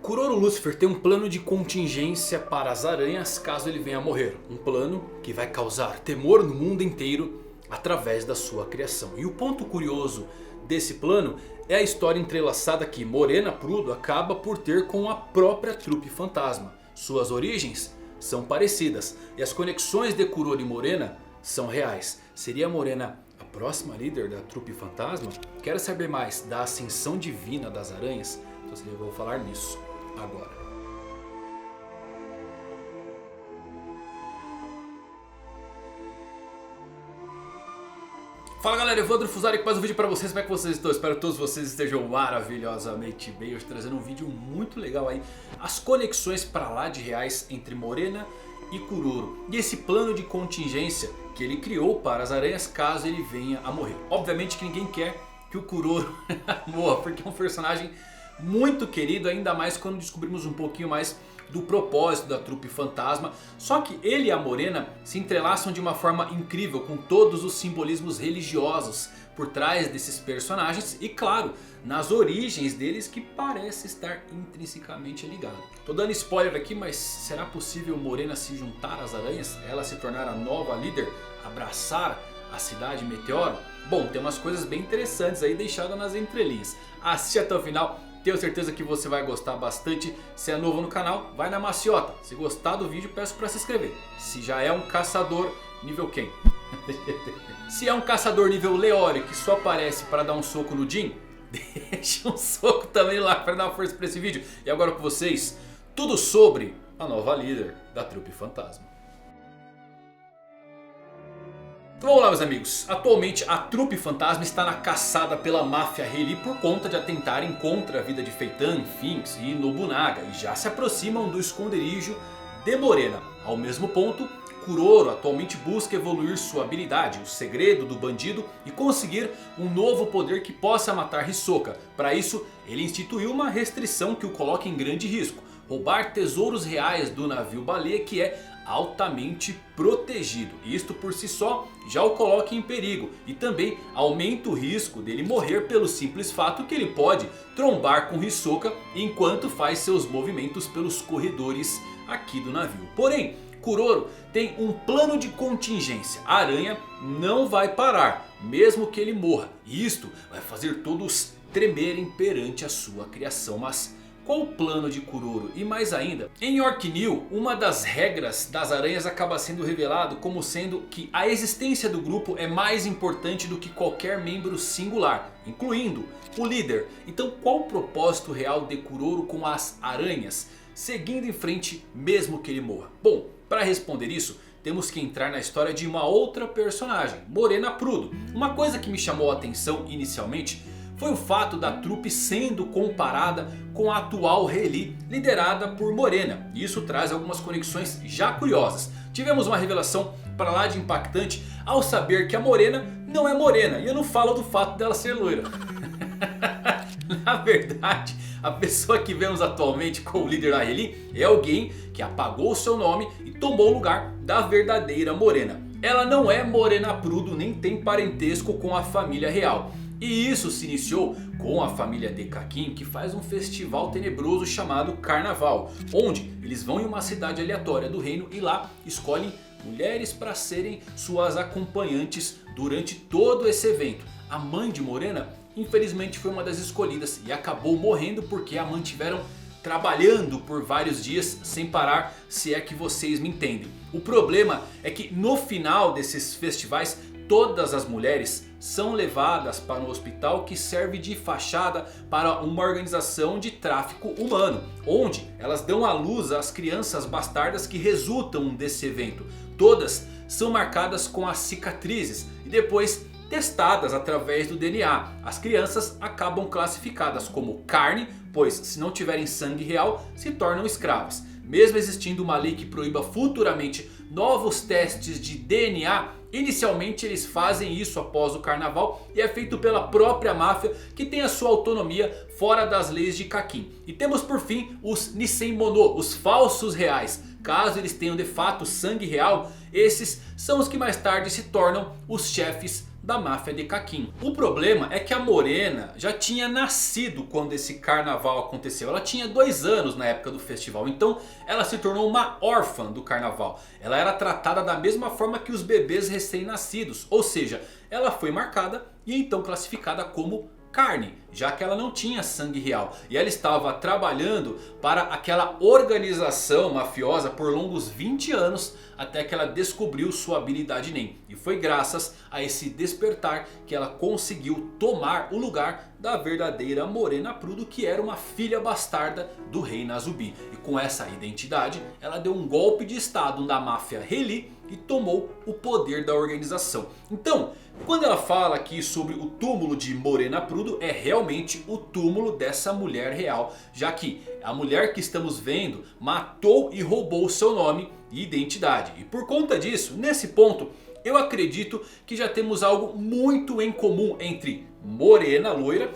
Kuroro Lucifer tem um plano de contingência para as aranhas caso ele venha a morrer. Um plano que vai causar temor no mundo inteiro através da sua criação. E o ponto curioso desse plano é a história entrelaçada que Morena Prudo acaba por ter com a própria trupe fantasma. Suas origens são parecidas e as conexões de Kuroro e Morena são reais. Seria Morena a próxima líder da trupe fantasma? Quer saber mais da ascensão divina das aranhas? Então eu vou falar nisso agora. Fala galera, Evandro Fusari com mais um vídeo pra vocês. Como é que vocês estão? Espero que todos vocês estejam maravilhosamente bem. Hoje trazendo um vídeo muito legal aí. As conexões pra lá de reais entre Morena e Kuroro. E esse plano de contingência que ele criou para as aranhas caso ele venha a morrer. Obviamente que ninguém quer que o Kuroro morra, porque é um personagem muito querido, ainda mais quando descobrimos um pouquinho mais do propósito da trupe fantasma. Só que ele e a Morena se entrelaçam de uma forma incrível, com todos os simbolismos religiosos por trás desses personagens. E claro, nas origens deles que parece estar intrinsecamente ligado. Tô dando spoiler aqui, mas será possível Morena se juntar às aranhas? Ela se tornar a nova líder? Abraçar a cidade Meteoro? Bom, tem umas coisas bem interessantes aí deixadas nas entrelinhas. Assiste até o final. Tenho certeza que você vai gostar bastante. Se é novo no canal, vai na maciota. Se gostar do vídeo, peço para se inscrever. Se já é um caçador, nível quem? Se é um caçador nível Leório que só aparece para dar um soco no Jin, deixa um soco também lá para dar uma força para esse vídeo. E agora com vocês, tudo sobre a nova líder da trupe fantasma. Então vamos lá meus amigos, atualmente a trupe fantasma está na caçada pela máfia Rayleigh por conta de atentarem contra a vida de Feitan, Finks e Nobunaga. E já se aproximam do esconderijo de Morena. Ao mesmo ponto, Kuroro atualmente busca evoluir sua habilidade, o segredo do bandido, e conseguir um novo poder que possa matar Hisoka. Para isso, ele instituiu uma restrição que o coloca em grande risco: roubar tesouros reais do navio baleia, que é altamente protegido. Isto por si só já o coloca em perigo. E também aumenta o risco dele morrer pelo simples fato que ele pode trombar com Hisoka enquanto faz seus movimentos pelos corredores aqui do navio. Porém, Kuroro tem um plano de contingência. A aranha não vai parar, mesmo que ele morra. E isto vai fazer todos tremerem perante a sua criação. Mas qual o plano de Kuroro? E mais ainda, em York New, uma das regras das aranhas acaba sendo revelado como sendo que a existência do grupo é mais importante do que qualquer membro singular, incluindo o líder. Então qual o propósito real de Kuroro com as aranhas, seguindo em frente mesmo que ele morra? Bom, para responder isso, temos que entrar na história de uma outra personagem, Morena Prudo. Uma coisa que me chamou a atenção inicialmente foi o fato da trupe sendo comparada com a atual Rayleigh, liderada por Morena. E isso traz algumas conexões já curiosas. Tivemos uma revelação para lá de impactante ao saber que a Morena não é morena. E eu não falo do fato dela ser loira. Na verdade, a pessoa que vemos atualmente como líder da Rayleigh é alguém que apagou o seu nome e tomou o lugar da verdadeira Morena. Ela não é Morena Prudo, nem tem parentesco com a família real. E isso se iniciou com a família de Kakin, que faz um festival tenebroso chamado Carnaval, onde eles vão em uma cidade aleatória do reino e lá escolhem mulheres para serem suas acompanhantes durante todo esse evento. A mãe de Morena infelizmente foi uma das escolhidas e acabou morrendo porque a mantiveram trabalhando por vários dias sem parar, se é que vocês me entendem. O problema é que no final desses festivais todas as mulheres são levadas para um hospital que serve de fachada para uma organização de tráfico humano, onde elas dão à luz às crianças bastardas que resultam desse evento. Todas são marcadas com as cicatrizes e depois testadas através do DNA. As crianças acabam classificadas como carne, pois se não tiverem sangue real se tornam escravas. Mesmo existindo uma lei que proíba futuramente novos testes de DNA, inicialmente eles fazem isso após o carnaval e é feito pela própria máfia, que tem a sua autonomia fora das leis de Kakin. E temos por fim os Nisei Mono, os falsos reais. Caso eles tenham de fato sangue real, esses são os que mais tarde se tornam os chefes da máfia de Kakin. O problema é que a Morena já tinha nascido quando esse carnaval aconteceu. Ela tinha 2 anos na época do festival. Então ela se tornou uma órfã do carnaval. Ela era tratada da mesma forma que os bebês recém-nascidos. Ou seja, ela foi marcada e então classificada como carne, já que ela não tinha sangue real. E ela estava trabalhando para aquela organização mafiosa por longos 20 anos, até que ela descobriu sua habilidade NEM. E foi graças a esse despertar que ela conseguiu tomar o lugar da verdadeira Morena Prudo, que era uma filha bastarda do rei Nasubi. E com essa identidade ela deu um golpe de estado na máfia Rayleigh e tomou o poder da organização. Então, quando ela fala aqui sobre o túmulo de Morena Prudo, é realmente o túmulo dessa mulher real, já que a mulher que estamos vendo matou e roubou seu nome e identidade. E por conta disso, nesse ponto, eu acredito que já temos algo muito em comum entre Morena loira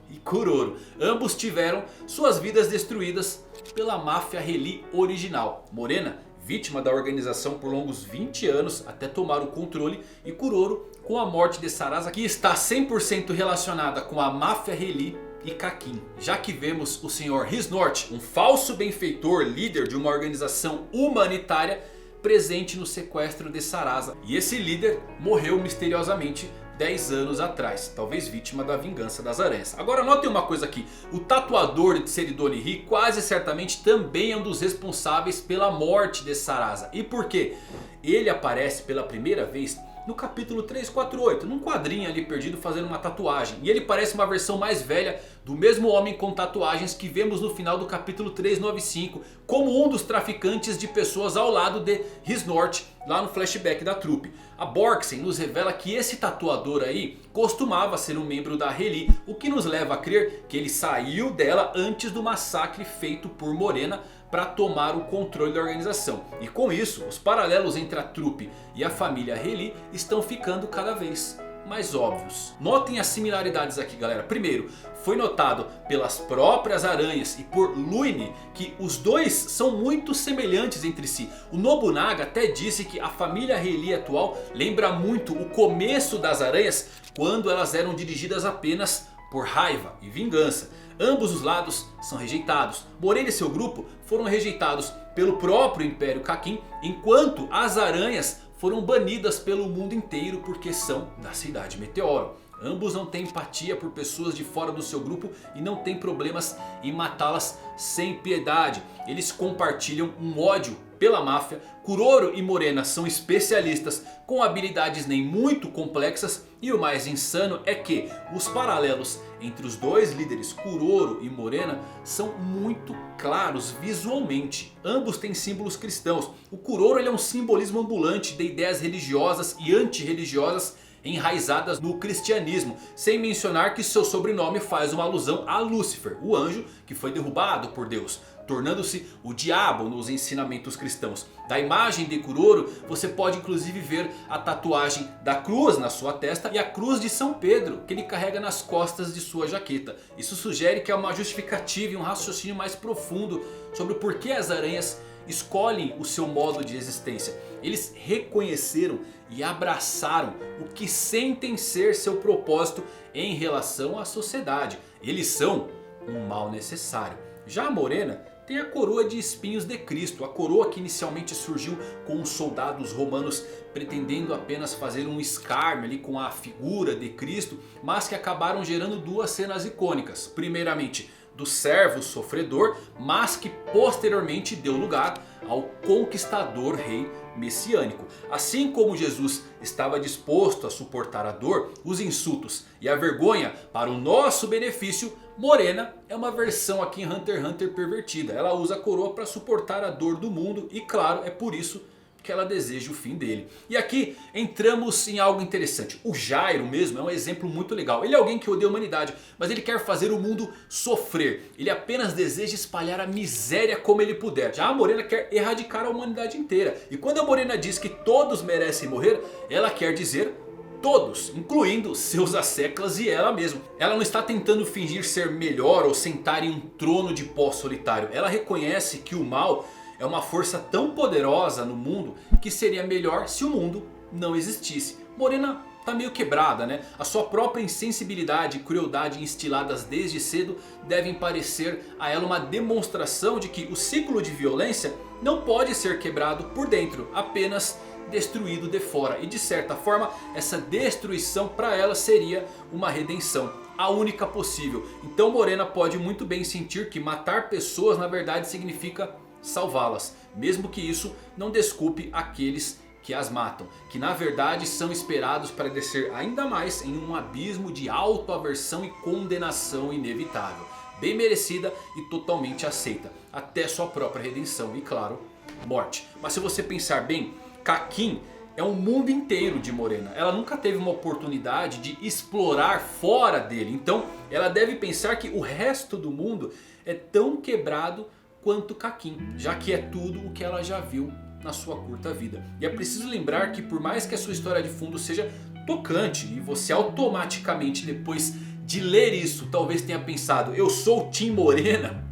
e Kuroro. Ambos tiveram suas vidas destruídas pela máfia Rayleigh original. Morena, vítima da organização por longos 20 anos até tomar o controle, e Kuroro com a morte de Sarasa, que está 100% relacionada com a máfia Rayleigh e Kakin. Já que vemos o Sr. Hisnort, um falso benfeitor, líder de uma organização humanitária, presente no sequestro de Sarasa. E esse líder morreu misteriosamente 10 anos atrás, talvez vítima da vingança das aranhas. Agora notem uma coisa aqui, o tatuador de Seridonihi quase certamente também é um dos responsáveis pela morte de Sarasa. E por quê? Ele aparece pela primeira vez no capítulo 348, num quadrinho ali perdido fazendo uma tatuagem. E ele parece uma versão mais velha do mesmo homem com tatuagens que vemos no final do capítulo 395, como um dos traficantes de pessoas ao lado de Hisnort, lá no flashback da trupe. A Borksen nos revela que esse tatuador aí costumava ser um membro da Rayleigh, o que nos leva a crer que ele saiu dela antes do massacre feito por Morena para tomar o controle da organização. E com isso, os paralelos entre a trupe e a família Rayleigh estão ficando cada vez mais óbvios. Notem as similaridades aqui, galera. Primeiro, foi notado pelas próprias aranhas e por Luine que os dois são muito semelhantes entre si. O Nobunaga até disse que a família Rayleigh atual lembra muito o começo das aranhas, quando elas eram dirigidas apenas por raiva e vingança. Ambos os lados são rejeitados. Morena e seu grupo foram rejeitados pelo próprio Império Kakin, enquanto as aranhas foram banidas pelo mundo inteiro porque são da Cidade Meteoro. Ambos não têm empatia por pessoas de fora do seu grupo e não têm problemas em matá-las sem piedade. Eles compartilham um ódio pela máfia. Kuroro e Morena são especialistas com habilidades nem muito complexas. E o mais insano é que os paralelos entre os dois líderes, Kuroro e Morena, são muito claros visualmente. Ambos têm símbolos cristãos. O Kuroro ele é um simbolismo ambulante de ideias religiosas e antirreligiosas enraizadas no cristianismo. Sem mencionar que seu sobrenome faz uma alusão a Lúcifer, o anjo que foi derrubado por Deus, tornando-se o diabo nos ensinamentos cristãos. Da imagem de Kuroro você pode inclusive ver a tatuagem da cruz na sua testa e a cruz de São Pedro que ele carrega nas costas de sua jaqueta. Isso sugere que há uma justificativa e um raciocínio mais profundo sobre o porquê as aranhas escolhem o seu modo de existência. Eles reconheceram e abraçaram o que sentem ser seu propósito em relação à sociedade. Eles são um mal necessário. Já a Morena tem a coroa de espinhos de Cristo. A coroa que inicialmente surgiu com os soldados romanos pretendendo apenas fazer um escárnio ali com a figura de Cristo, mas que acabaram gerando duas cenas icônicas. Primeiramente do servo sofredor, mas que posteriormente deu lugar ao conquistador rei messiânico. Assim como Jesus estava disposto a suportar a dor, os insultos e a vergonha para o nosso benefício, Morena é uma versão aqui em Hunter x Hunter pervertida. Ela usa a coroa para suportar a dor do mundo e claro, é por isso que ela deseja o fim dele. E aqui entramos em algo interessante. O Jairo mesmo é um exemplo muito legal. Ele é alguém que odeia a humanidade, mas ele quer fazer o mundo sofrer. Ele apenas deseja espalhar a miséria como ele puder. Já a Morena quer erradicar a humanidade inteira. E quando a Morena diz que todos merecem morrer, ela quer dizer todos, incluindo seus asseclas e ela mesma. Ela não está tentando fingir ser melhor ou sentar em um trono de pó solitário. Ela reconhece que o mal é uma força tão poderosa no mundo que seria melhor se o mundo não existisse. Morena tá meio quebrada, né? A sua própria insensibilidade e crueldade instiladas desde cedo devem parecer a ela uma demonstração de que o ciclo de violência não pode ser quebrado por dentro, apenas destruído de fora. E de certa forma essa destruição para ela seria uma redenção, a única possível. Então Morena pode muito bem sentir que matar pessoas na verdade significa salvá-las, mesmo que isso não desculpe aqueles que as matam, que na verdade são esperados para descer ainda mais em um abismo de autoaversão e condenação inevitável, bem merecida e totalmente aceita, até sua própria redenção e claro, morte. Mas se você pensar bem, Kakin é um mundo inteiro de Morena. Ela nunca teve uma oportunidade de explorar fora dele. Então ela deve pensar que o resto do mundo é tão quebrado quanto Kakin, já que é tudo o que ela já viu na sua curta vida. E é preciso lembrar que por mais que a sua história de fundo seja tocante e você automaticamente depois de ler isso talvez tenha pensado: eu sou o Team Morena.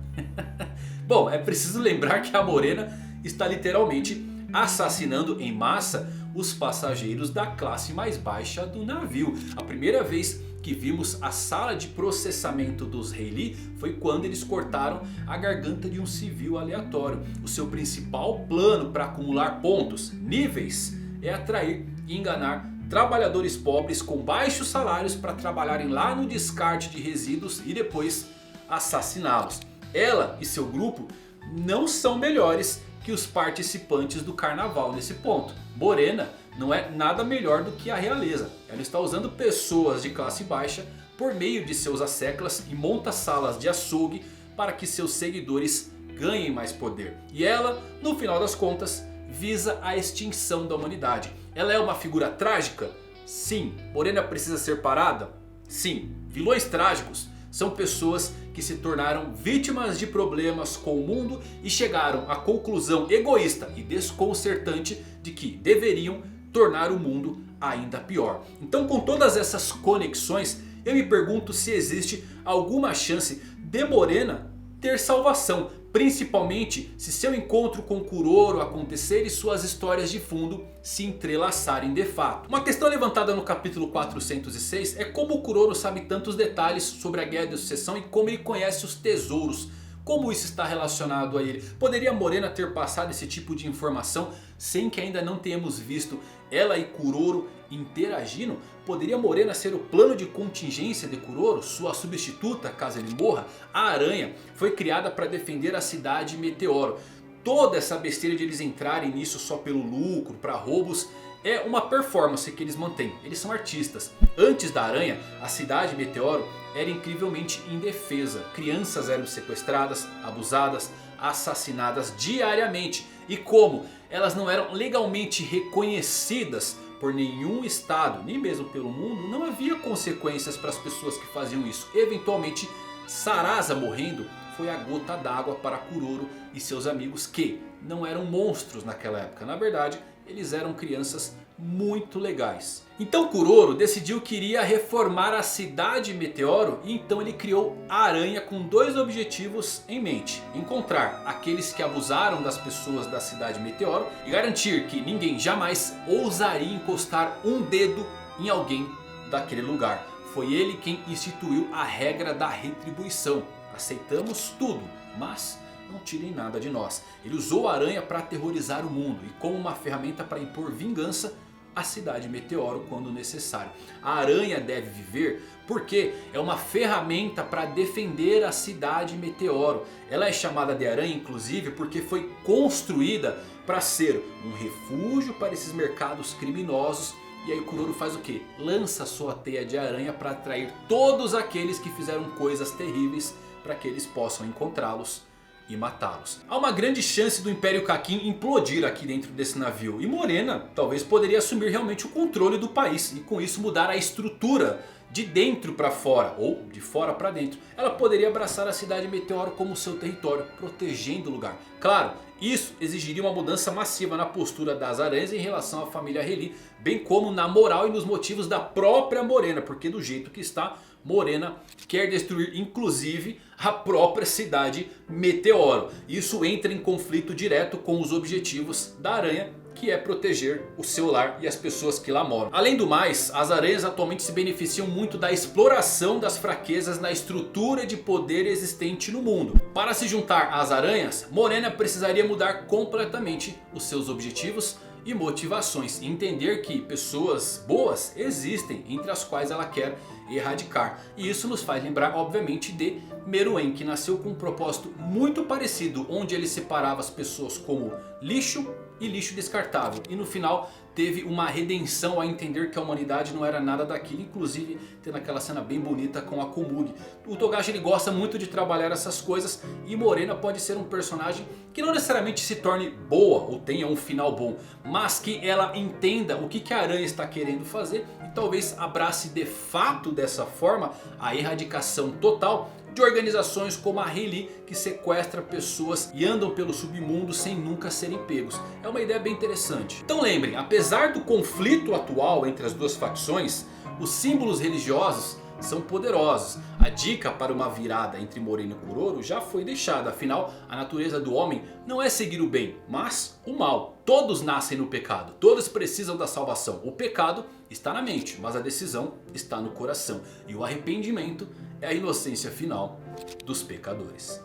Bom, é preciso lembrar que a Morena está literalmente assassinando em massa os passageiros da classe mais baixa do navio. A primeira vez que vimos a sala de processamento dos Rayleigh foi quando eles cortaram a garganta de um civil aleatório. O seu principal plano para acumular pontos, níveis, é atrair e enganar trabalhadores pobres com baixos salários para trabalharem lá no descarte de resíduos e depois assassiná-los. Ela e seu grupo não são melhores que os participantes do carnaval nesse ponto. Morena não é nada melhor do que a realeza. Ela está usando pessoas de classe baixa por meio de seus asseclas e monta salas de açougue para que seus seguidores ganhem mais poder. E ela, no final das contas, visa a extinção da humanidade. Ela é uma figura trágica? Sim. Morena precisa ser parada? Sim. Vilões trágicos são pessoas que se tornaram vítimas de problemas com o mundo e chegaram à conclusão egoísta e desconcertante de que deveriam tornar o mundo ainda pior. Então, com todas essas conexões, eu me pergunto se existe alguma chance de Morena ter salvação. Principalmente se seu encontro com Kuroro acontecer e suas histórias de fundo se entrelaçarem de fato. Uma questão levantada no capítulo 406 é como Kuroro sabe tantos detalhes sobre a Guerra de Sucessão e como ele conhece os tesouros. Como isso está relacionado a ele? Poderia Morena ter passado esse tipo de informação sem que ainda não tenhamos visto ela e Kuroro interagindo? Poderia Morena ser o plano de contingência de Kuroro, sua substituta caso ele morra? A aranha foi criada para defender a cidade Meteoro. Toda essa besteira de eles entrarem nisso só pelo lucro, para roubos, é uma performance que eles mantêm. Eles são artistas. Antes da aranha, a cidade Meteoro era incrivelmente indefesa. Crianças eram sequestradas, abusadas, assassinadas diariamente. E como elas não eram legalmente reconhecidas por nenhum estado, nem mesmo pelo mundo, não havia consequências para as pessoas que faziam isso. Eventualmente, Sarasa morrendo foi a gota d'água para Kuroro e seus amigos, que não eram monstros naquela época. Na verdade, eles eram crianças muito legais. Então Kuroro decidiu que iria reformar a cidade Meteoro. E então ele criou a aranha com dois objetivos em mente: encontrar aqueles que abusaram das pessoas da cidade Meteoro e garantir que ninguém jamais ousaria encostar um dedo em alguém daquele lugar. Foi ele quem instituiu a regra da retribuição. Aceitamos tudo, mas não tirem nada de nós. Ele usou a aranha para aterrorizar o mundo e como uma ferramenta para impor vingança à cidade Meteoro quando necessário. A aranha deve viver porque é uma ferramenta para defender a cidade Meteoro. Ela é chamada de aranha inclusive porque foi construída para ser um refúgio para esses mercados criminosos. E aí Kuroro faz o que? Lança sua teia de aranha para atrair todos aqueles que fizeram coisas terríveis, para que eles possam encontrá-los e matá-los. Há uma grande chance do Império Kakin implodir aqui dentro desse navio. E Morena talvez poderia assumir realmente o controle do país. E com isso mudar a estrutura de dentro para fora. Ou de fora para dentro. Ela poderia abraçar a cidade Meteoro como seu território, protegendo o lugar. Claro, isso exigiria uma mudança massiva na postura das aranhas em relação à família Rayleigh. Bem como na moral e nos motivos da própria Morena. Porque do jeito que está, Morena quer destruir inclusive a própria cidade Meteoro. Isso entra em conflito direto com os objetivos da aranha que é proteger o seu lar e as pessoas que lá moram. Além do mais, as aranhas atualmente se beneficiam muito da exploração das fraquezas na estrutura de poder existente no mundo. Para se juntar às aranhas, Morena precisaria mudar completamente os seus objetivos e motivações. E entender que pessoas boas existem, entre as quais ela quer erradicar. E isso nos faz lembrar obviamente de Meruem, que nasceu com um propósito muito parecido, onde ele separava as pessoas como lixo e lixo descartável. E no final teve uma redenção a entender que a humanidade não era nada daquilo. Inclusive tendo aquela cena bem bonita com a Komugi. O Togashi ele gosta muito de trabalhar essas coisas. E Morena pode ser um personagem que não necessariamente se torne boa ou tenha um final bom, mas que ela entenda o que a aranha está querendo fazer. E talvez abrace de fato dessa forma a erradicação total de organizações como a Rayleigh, que sequestra pessoas e andam pelo submundo sem nunca serem pegos. É uma ideia bem interessante. Então lembrem, apesar do conflito atual entre as duas facções, os símbolos religiosos são poderosos. A dica para uma virada entre Morena e Kuroro já foi deixada. Afinal, a natureza do homem não é seguir o bem, mas o mal. Todos nascem no pecado, todos precisam da salvação. O pecado está na mente, mas a decisão está no coração. E o arrependimento é a inocência final dos pecadores.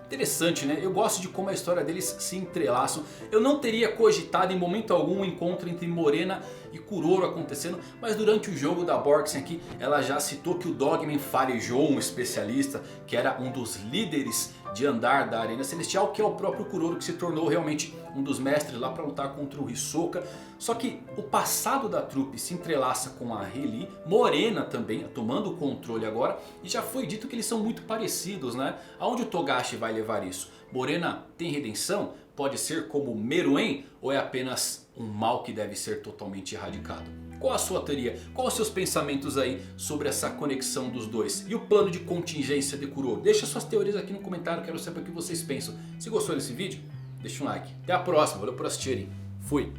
Interessante, né? Eu gosto de como a história deles se entrelaçam. Eu não teria cogitado em momento algum o encontro entre Morena e Kuroro acontecendo. Mas durante o jogo da Borgsen aqui, ela já citou que o Dogman farejou um especialista que era um dos líderes de andar da Arena Celestial, que é o próprio Kuroro, que se tornou realmente um dos mestres lá para lutar contra o Hisoka. Só que o passado da trupe se entrelaça com a Rayleigh, Morena também tomando o controle agora. E já foi dito que eles são muito parecidos, né? Aonde o Togashi vai levar isso? Morena tem redenção? Pode ser como Meruem? Ou é apenas um mal que deve ser totalmente erradicado? Qual a sua teoria? Quais os seus pensamentos aí sobre essa conexão dos dois? E o plano de contingência de Kuroro? Deixa suas teorias aqui no comentário, quero saber o que vocês pensam. Se gostou desse vídeo, deixa um like. Até a próxima, valeu por assistirem. Fui!